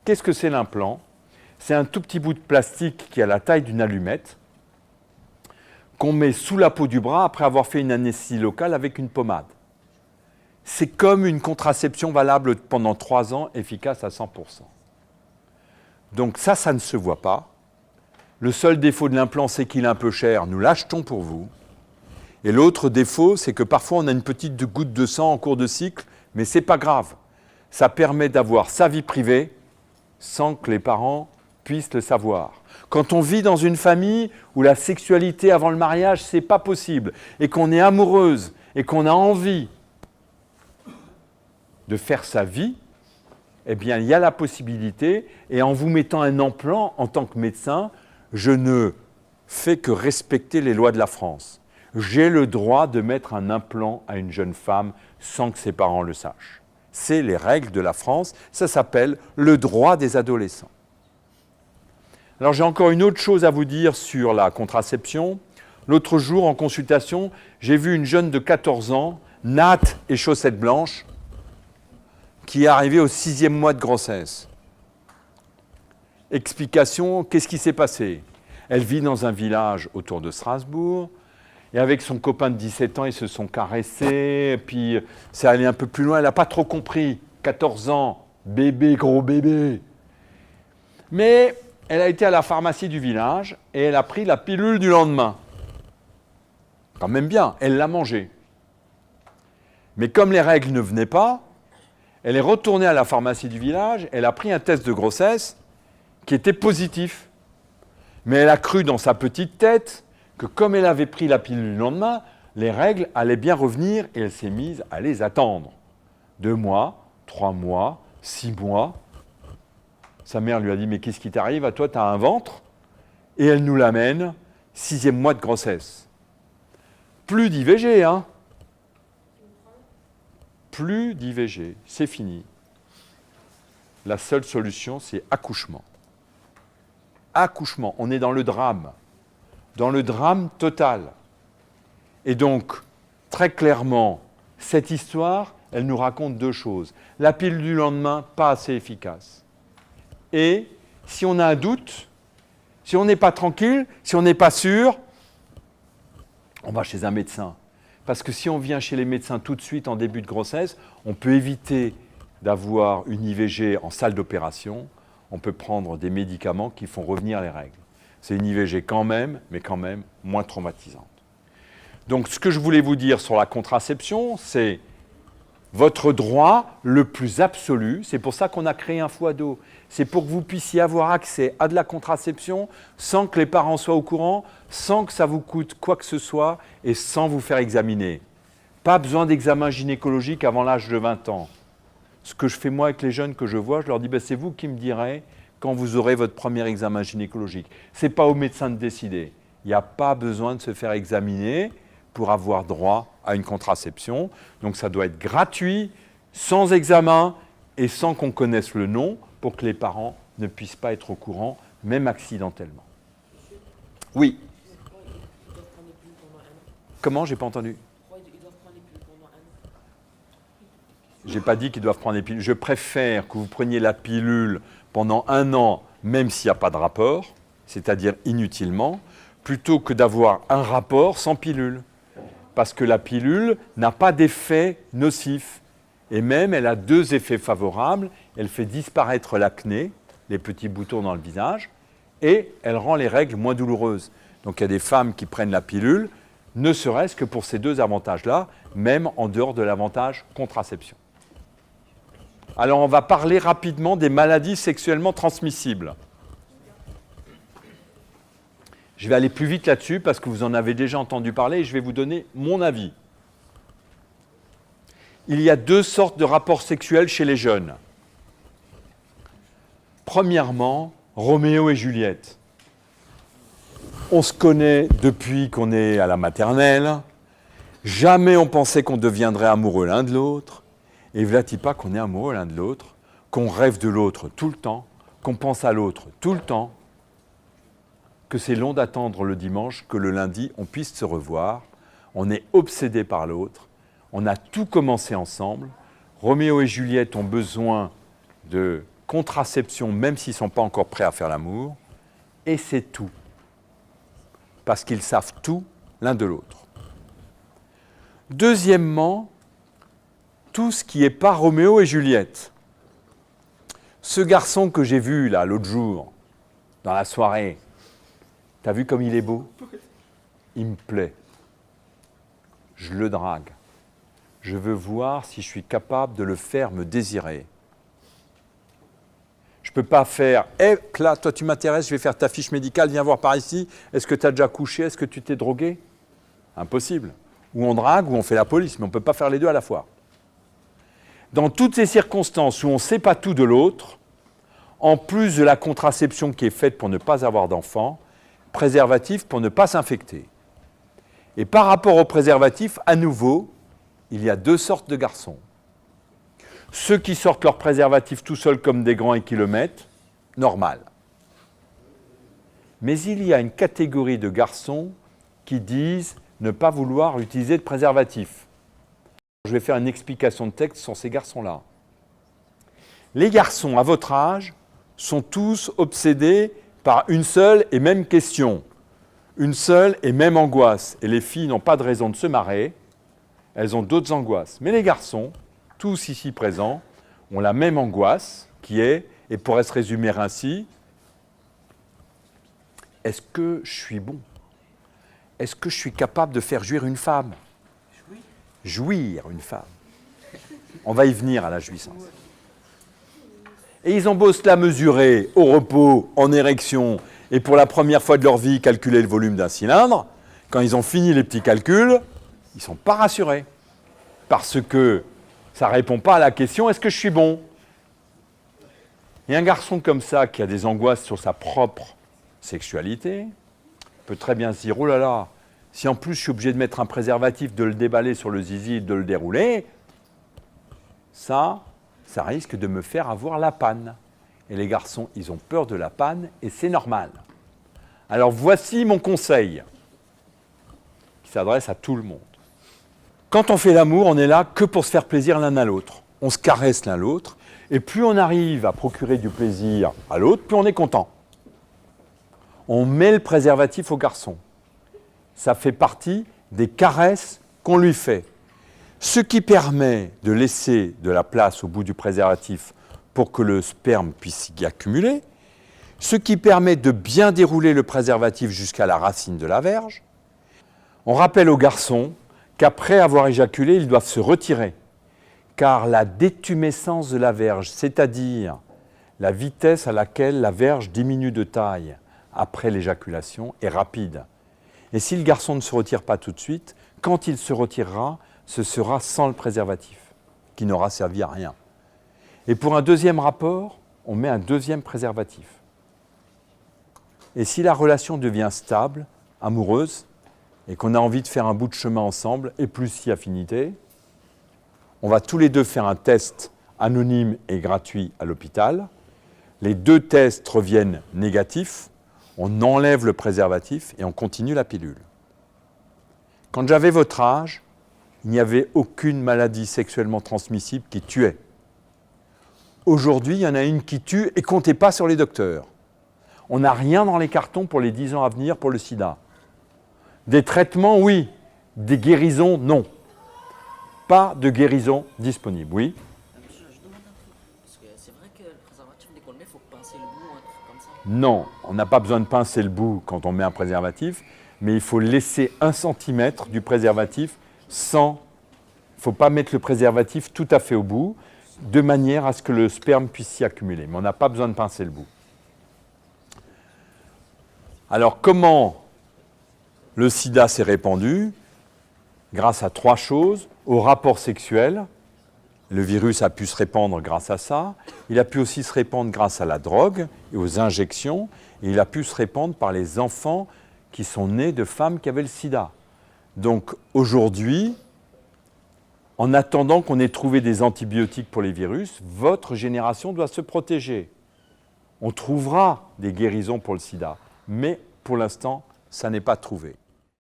Qu'est-ce que c'est l'implant? C'est un tout petit bout de plastique qui a la taille d'une allumette qu'on met sous la peau du bras après avoir fait une anesthésie locale avec une pommade. C'est comme une contraception valable pendant 3 ans, efficace à 100%. Donc ça ne se voit pas. Le seul défaut de l'implant, c'est qu'il est un peu cher. Nous l'achetons pour vous. Et l'autre défaut, c'est que parfois on a une petite goutte de sang en cours de cycle, mais ce n'est pas grave. Ça permet d'avoir sa vie privée sans que les parents puissent le savoir. Quand on vit dans une famille où la sexualité avant le mariage, ce n'est pas possible, et qu'on est amoureuse, et qu'on a envie de faire sa vie, eh bien, il y a la possibilité, et en vous mettant un implant en tant que médecin, je ne fais que respecter les lois de la France. J'ai le droit de mettre un implant à une jeune femme sans que ses parents le sachent. C'est les règles de la France, ça s'appelle le droit des adolescents. Alors j'ai encore une autre chose à vous dire sur la contraception. L'autre jour, en consultation, j'ai vu une jeune de 14 ans, natte et chaussettes blanches, qui est arrivée au 6e mois de grossesse. Explication, qu'est-ce qui s'est passé? Elle vit dans un village autour de Strasbourg, et avec son copain de 17 ans, ils se sont caressés, puis c'est allé un peu plus loin, elle n'a pas trop compris. 14 ans, bébé, gros bébé. Mais elle a été à la pharmacie du village, et elle a pris la pilule du lendemain. Quand même bien, elle l'a mangée. Mais comme les règles ne venaient pas, elle est retournée à la pharmacie du village, elle a pris un test de grossesse qui était positif. Mais elle a cru dans sa petite tête que comme elle avait pris la pilule le lendemain, les règles allaient bien revenir et elle s'est mise à les attendre. 2 mois, 3 mois, 6 mois. Sa mère lui a dit « Mais qu'est-ce qui t'arrive? À toi, tu as un ventre ?» Et elle nous l'amène, 6e mois de grossesse. Plus d'IVG, hein? Plus d'IVG, c'est fini. La seule solution, c'est accouchement. Accouchement, on est dans le drame total. Et donc, très clairement, cette histoire, elle nous raconte 2 choses. La pilule du lendemain, pas assez efficace. Et si on a un doute, si on n'est pas tranquille, si on n'est pas sûr, on va chez un médecin. Parce que si on vient chez les médecins tout de suite en début de grossesse, on peut éviter d'avoir une IVG en salle d'opération. On peut prendre des médicaments qui font revenir les règles. C'est une IVG quand même, mais quand même moins traumatisante. Donc ce que je voulais vous dire sur la contraception, c'est votre droit le plus absolu. C'est pour ça qu'on a créé un Foido. C'est pour que vous puissiez avoir accès à de la contraception sans que les parents soient au courant, sans que ça vous coûte quoi que ce soit et sans vous faire examiner. Pas besoin d'examen gynécologique avant l'âge de 20 ans. Ce que je fais moi avec les jeunes que je vois, je leur dis c'est vous qui me direz quand vous aurez votre premier examen gynécologique. Ce n'est pas au médecin de décider. Il n'y a pas besoin de se faire examiner pour avoir droit à une contraception. Donc ça doit être gratuit, sans examen et sans qu'on connaisse le nom pour que les parents ne puissent pas être au courant, même accidentellement. Oui. Comment? J'ai pas entendu. Je n'ai pas dit qu'ils doivent prendre des pilules. Je préfère que vous preniez la pilule pendant 1 an, même s'il n'y a pas de rapport, c'est-à-dire inutilement, plutôt que d'avoir un rapport sans pilule. Parce que la pilule n'a pas d'effet nocif. Et même, elle a 2 effets favorables. Elle fait disparaître l'acné, les petits boutons dans le visage, et elle rend les règles moins douloureuses. Donc il y a des femmes qui prennent la pilule, ne serait-ce que pour ces 2 avantages-là, même en dehors de l'avantage contraception. Alors on va parler rapidement des maladies sexuellement transmissibles. Je vais aller plus vite là-dessus parce que vous en avez déjà entendu parler et je vais vous donner mon avis. Il y a 2 sortes de rapports sexuels chez les jeunes. Premièrement, Roméo et Juliette. On se connaît depuis qu'on est à la maternelle. Jamais on pensait qu'on deviendrait amoureux l'un de l'autre. Et voilà-t-il pas qu'on est amoureux l'un de l'autre, qu'on rêve de l'autre tout le temps, qu'on pense à l'autre tout le temps, que c'est long d'attendre le dimanche, que le lundi, on puisse se revoir. On est obsédé par l'autre. On a tout commencé ensemble. Roméo et Juliette ont besoin de contraception, même s'ils ne sont pas encore prêts à faire l'amour, et c'est tout. Parce qu'ils savent tout l'un de l'autre. Deuxièmement, tout ce qui n'est pas Roméo et Juliette. Ce garçon que j'ai vu là l'autre jour, dans la soirée, t'as vu comme il est beau? Il me plaît. Je le drague. Je veux voir si je suis capable de le faire me désirer. Je ne peux pas faire « Eh, là, toi tu m'intéresses, je vais faire ta fiche médicale, viens voir par ici. Est-ce que tu as déjà couché? Est-ce que tu t'es drogué ?» Impossible. Ou on drague ou on fait la police, mais on ne peut pas faire les deux à la fois. Dans toutes ces circonstances où on ne sait pas tout de l'autre, en plus de la contraception qui est faite pour ne pas avoir d'enfant, préservatif pour ne pas s'infecter. Et par rapport au préservatif, à nouveau, il y a deux sortes de garçons. Ceux qui sortent leur préservatif tout seuls comme des grands et qui le mettent, normal. Mais il y a une catégorie de garçons qui disent ne pas vouloir utiliser de préservatif. Je vais faire une explication de texte sur ces garçons-là. Les garçons, à votre âge, sont tous obsédés par une seule et même question, une seule et même angoisse. Et les filles n'ont pas de raison de se marrer, elles ont d'autres angoisses. Mais les garçons, tous ici présents, ont la même angoisse qui est, et pourrait se résumer ainsi, est-ce que je suis bon? Est-ce que je suis capable de faire jouir une femme? Jouir une femme. On va y venir à la jouissance. Et ils ont beau se la mesurer au repos, en érection, et pour la première fois de leur vie, calculer le volume d'un cylindre, quand ils ont fini les petits calculs, ils ne sont pas rassurés. Parce que ça ne répond pas à la question « est-ce que je suis bon ?» Et un garçon comme ça, qui a des angoisses sur sa propre sexualité, peut très bien se dire « oh là là, si en plus je suis obligé de mettre un préservatif, de le déballer sur le zizi, de le dérouler, ça risque de me faire avoir la panne. » Et les garçons, ils ont peur de la panne et c'est normal. Alors voici mon conseil, qui s'adresse à tout le monde. Quand on fait l'amour, on est là que pour se faire plaisir l'un à l'autre. On se caresse l'un l'autre, et plus on arrive à procurer du plaisir à l'autre, plus on est content. On met le préservatif au garçon. Ça fait partie des caresses qu'on lui fait. Ce qui permet de laisser de la place au bout du préservatif pour que le sperme puisse y accumuler, ce qui permet de bien dérouler le préservatif jusqu'à la racine de la verge. On rappelle aux garçons qu'après avoir éjaculé, ils doivent se retirer, car la détumescence de la verge, c'est-à-dire la vitesse à laquelle la verge diminue de taille après l'éjaculation, est rapide. Et si le garçon ne se retire pas tout de suite, quand il se retirera, ce sera sans le préservatif, qui n'aura servi à rien. Et pour un deuxième rapport, on met un deuxième préservatif. Et si la relation devient stable, amoureuse, et qu'on a envie de faire un bout de chemin ensemble, et plus si affinité, on va tous les deux faire un test anonyme et gratuit à l'hôpital. Les deux tests reviennent négatifs, on enlève le préservatif et on continue la pilule. Quand j'avais votre âge, il n'y avait aucune maladie sexuellement transmissible qui tuait. Aujourd'hui, il y en a une qui tue et comptez pas sur les docteurs. On n'a rien dans les cartons pour les 10 ans à venir pour le sida. Des traitements, oui. Des guérisons, non. Pas de guérison disponible, oui. Monsieur, je demande un truc. Parce que c'est vrai que le préservatif, dès qu'on le met, il faut pincer le bout, un truc comme ça. Non, on n'a pas besoin de pincer le bout quand on met un préservatif, mais il faut laisser 1 centimètre du préservatif sans... Il ne faut pas mettre le préservatif tout à fait au bout, de manière à ce que le sperme puisse s'y accumuler. Mais on n'a pas besoin de pincer le bout. Alors, comment le sida s'est répandu? Grâce à 3 choses. Au rapport sexuel, le virus a pu se répandre grâce à ça. Il a pu aussi se répandre grâce à la drogue et aux injections. Et il a pu se répandre par les enfants qui sont nés de femmes qui avaient le sida. Donc aujourd'hui, en attendant qu'on ait trouvé des antibiotiques pour les virus, votre génération doit se protéger. On trouvera des guérisons pour le sida, mais pour l'instant, ça n'est pas trouvé.